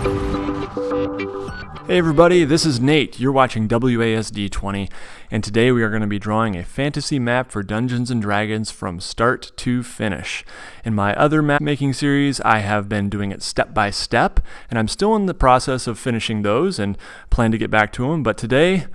Hey everybody, this is Nate. You're watching WASD 20, and today we are going to be drawing a fantasy map for Dungeons & Dragons from start to finish. In my other map making series, I have been doing it step by step, and I'm still in the process of finishing those and plan to get back to them, but today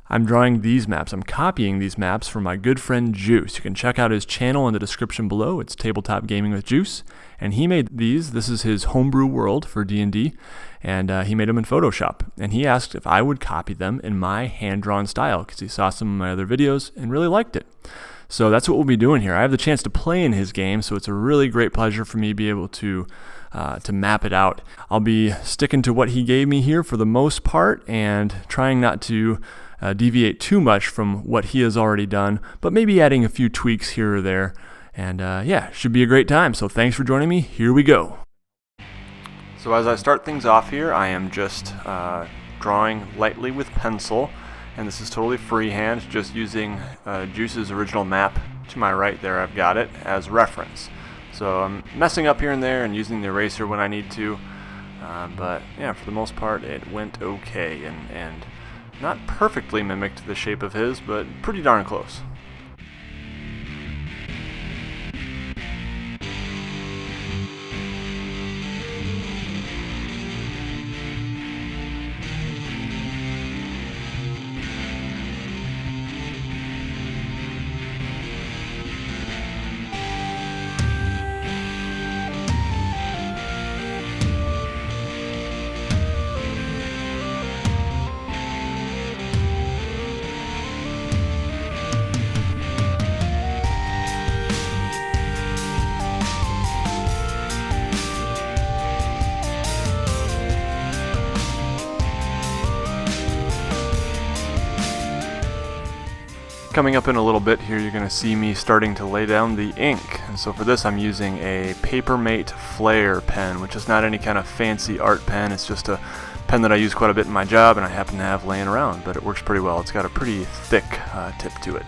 I'm drawing these maps. I'm copying these maps from my good friend Juce. You can check out his channel in the description below. It's Tabletop Gaming with Juce, and he made these. This is his homebrew world for D&D, and he made them in Photoshop. And he asked if I would copy them in my hand-drawn style because he saw some of my other videos and really liked it. So that's what we'll be doing here. I have the chance to play in his game, so it's a really great pleasure for me to be able to map it out. I'll be sticking to what he gave me here for the most part and trying not to deviate too much from what he has already done, but maybe adding a few tweaks here or there. And yeah, should be a great time. So thanks for joining me. Here we go. So as I start things off here, I am just drawing lightly with pencil, and this is totally freehand, just using Juce's original map to my right there. I've got it as reference. So I'm messing up here and there and using the eraser when I need to, but yeah, for the most part it went okay, and not perfectly mimicked the shape of his, but pretty darn close. Coming up in a little bit here, you're going to see me starting to lay down the ink. And so for this, I'm using a Papermate Flare pen, which is not any kind of fancy art pen. It's just a pen that I use quite a bit in my job and I happen to have laying around, but it works pretty well. It's got a pretty thick tip to it.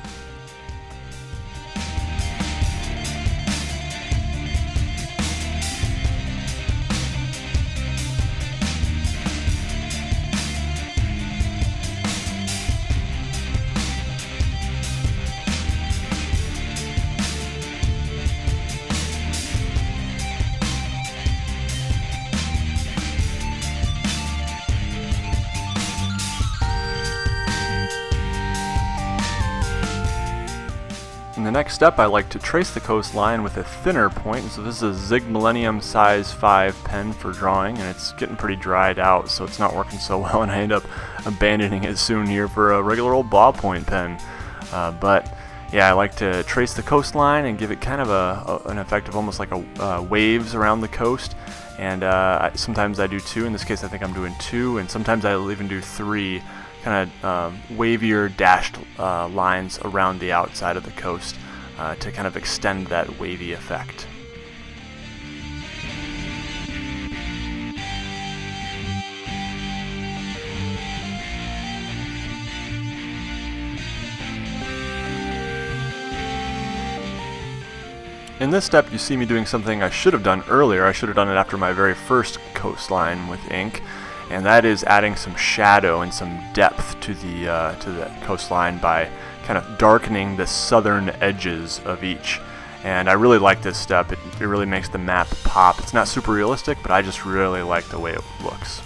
In the next step, I like to trace the coastline with a thinner point. So this is a Zig Millennium size 5 pen for drawing, and it's getting pretty dried out, so it's not working so well, and I end up abandoning it soon here for a regular old ballpoint pen. But yeah, I like to trace the coastline and give it kind of an effect of almost like waves around the coast. And sometimes I do 2. In this case, I think I'm doing 2, and sometimes I'll even do 3. Kind of wavier dashed lines around the outside of the coast to kind of extend that wavy effect. In this step, you see me doing something I should have done earlier. I should have done it after my very first coastline with ink. And that is adding some shadow and some depth to the coastline by kind of darkening the southern edges of each. And I really like this step. It really makes the map pop. It's not super realistic, but I just really like the way it looks.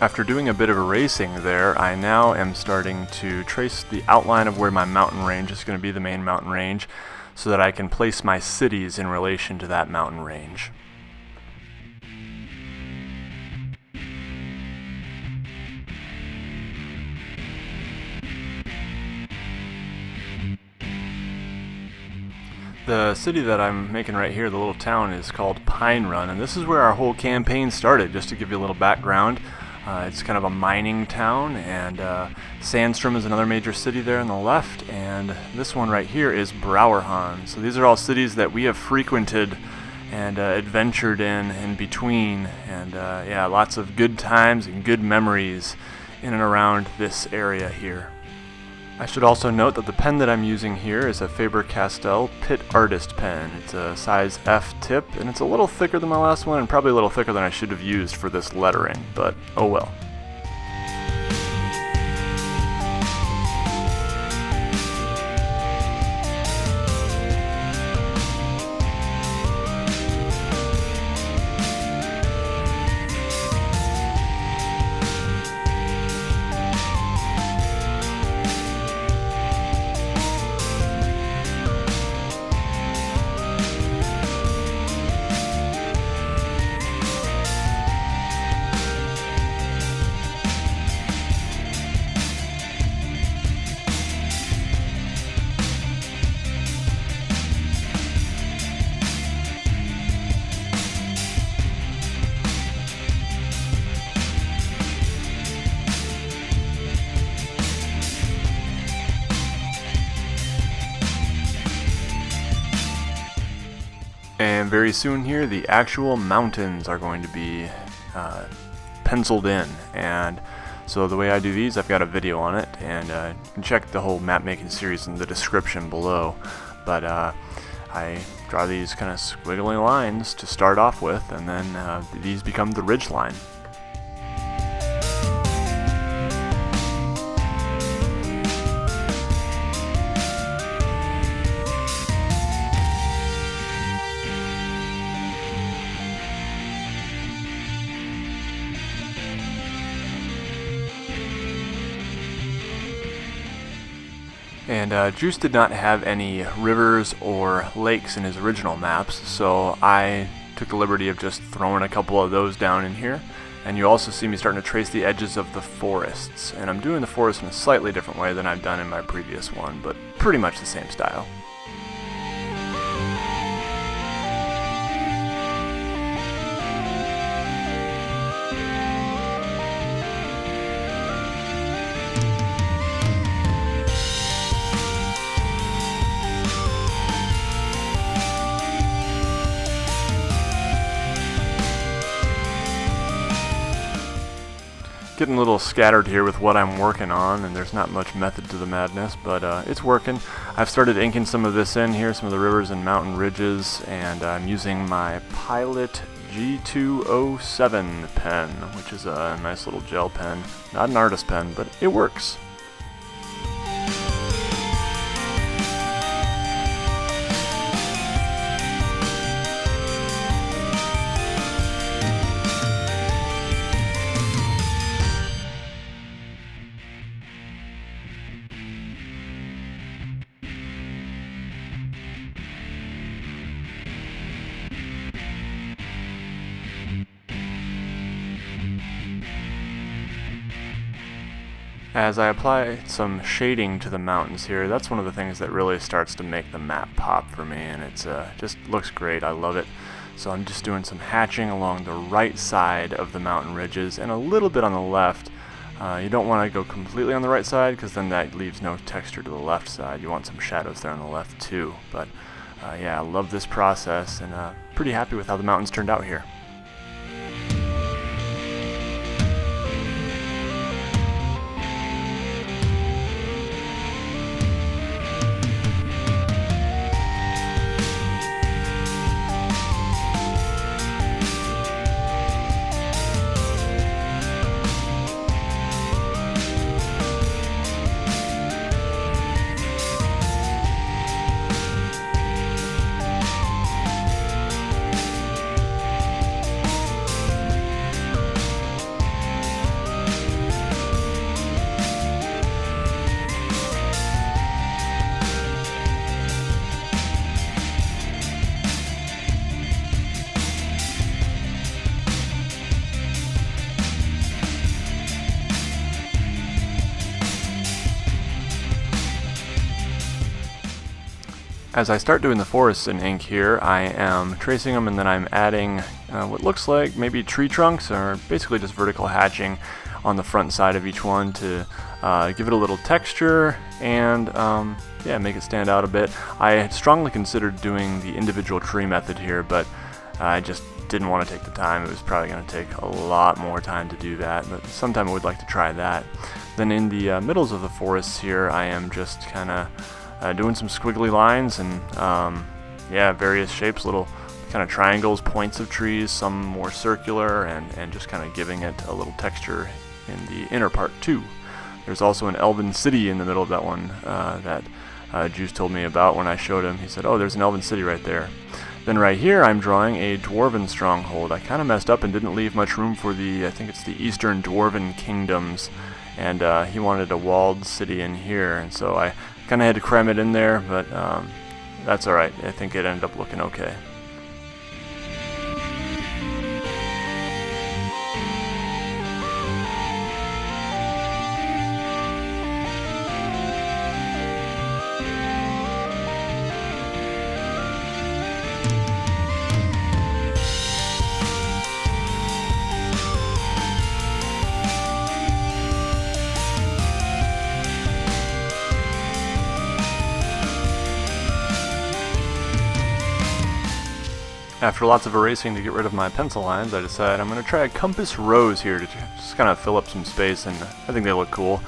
After doing a bit of erasing there, I now am starting to trace the outline of where my mountain range is going to be, the main mountain range, so that I can place my cities in relation to that mountain range. The city that I'm making right here, the little town, is called Pine Run, and this is where our whole campaign started. Just to give you a little background, it's kind of a mining town, and Sandstrom is another major city there on the left, and this one right here is Brouwerhan. So these are all cities that we have frequented and adventured in between, and yeah, lots of good times and good memories in and around this area here. I should also note that the pen that I'm using here is a Faber-Castell Pitt Artist pen. It's a size F tip, and it's a little thicker than my last one, and probably a little thicker than I should have used for this lettering, but oh well. And very soon here, the actual mountains are going to be penciled in. And so the way I do these, I've got a video on it, and you can check the whole map making series in the description below. But I draw these kind of squiggly lines to start off with, and then these become the ridge line. And Juce did not have any rivers or lakes in his original maps, so I took the liberty of just throwing a couple of those down in here. And you also see me starting to trace the edges of the forests. And I'm doing the forest in a slightly different way than I've done in my previous one, but pretty much the same style. Getting a little scattered here with what I'm working on, and there's not much method to the madness, but it's working. I've started inking some of this in here, some of the rivers and mountain ridges, and I'm using my Pilot G207 pen, which is a nice little gel pen. Not an artist pen, but it works. As I apply some shading to the mountains here, that's one of the things that really starts to make the map pop for me, and it's just looks great. I love it. So I'm just doing some hatching along the right side of the mountain ridges and a little bit on the left. You don't want to go completely on the right side because then that leaves no texture to the left side. You want some shadows there on the left too. But yeah, I love this process, and pretty happy with how the mountains turned out here. As I start doing the forests in ink here, I am tracing them and then I'm adding what looks like maybe tree trunks or basically just vertical hatching on the front side of each one to give it a little texture and yeah, make it stand out a bit. I had strongly considered doing the individual tree method here, but I just didn't want to take the time. It was probably going to take a lot more time to do that, but sometime I would like to try that. Then in the middles of the forests here, I am just kind of doing some squiggly lines and yeah, various shapes, little kind of triangles, points of trees, some more circular, and just kind of giving it a little texture in the inner part too. There's also an elven city in the middle of that one that Juce told me about when I showed him. He said, oh, there's an elven city right there. Then right here I'm drawing a dwarven stronghold. I kind of messed up and didn't leave much room for the, I think it's the Eastern Dwarven Kingdoms, and he wanted a walled city in here, and so I kind of had to cram it in there, but that's alright. I think it ended up looking okay. After lots of erasing to get rid of my pencil lines, I decided I'm going to try a compass rose here to just kind of fill up some space, and I think they look cool.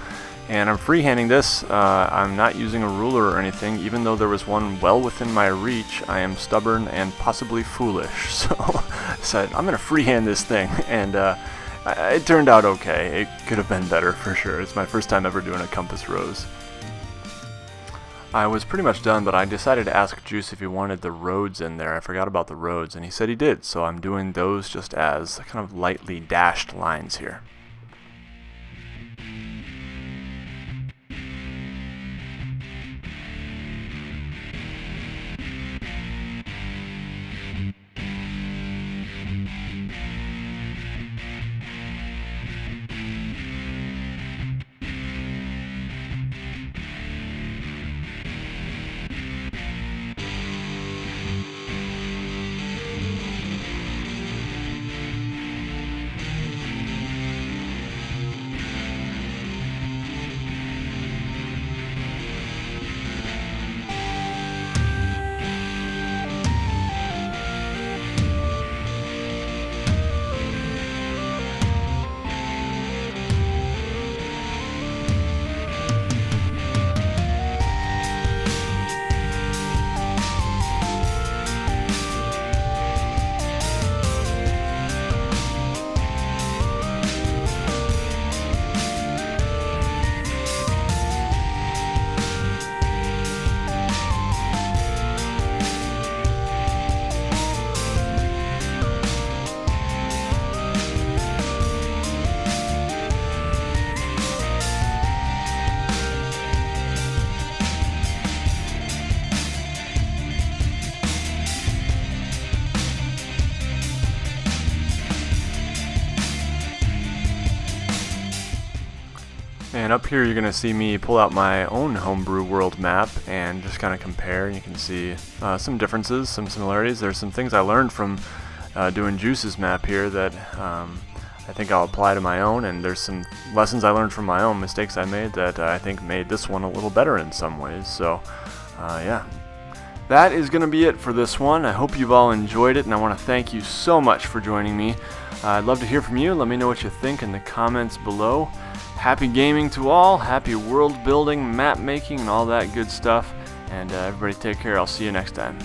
And I'm freehanding this. I'm not using a ruler or anything, even though there was one well within my reach. I am stubborn and possibly foolish, so I decided I'm going to freehand this thing, and it turned out okay. It could have been better for sure. It's my first time ever doing a compass rose. I was pretty much done, but I decided to ask Juce if he wanted the roads in there. I forgot about the roads, and he said he did, so I'm doing those just as kind of lightly dashed lines here. And up here you're going to see me pull out my own homebrew world map and just kind of compare. You can see some differences, some similarities. There's some things I learned from doing Juce's map here that I think I'll apply to my own, and there's some lessons I learned from my own mistakes I made that I think made this one a little better in some ways. So yeah, that is going to be it for this one. I hope you've all enjoyed it, and I want to thank you so much for joining me. I'd love to hear from you. Let me know what you think in the comments below. Happy gaming to all, happy world building, map making, and all that good stuff. And everybody take care. I'll see you next time.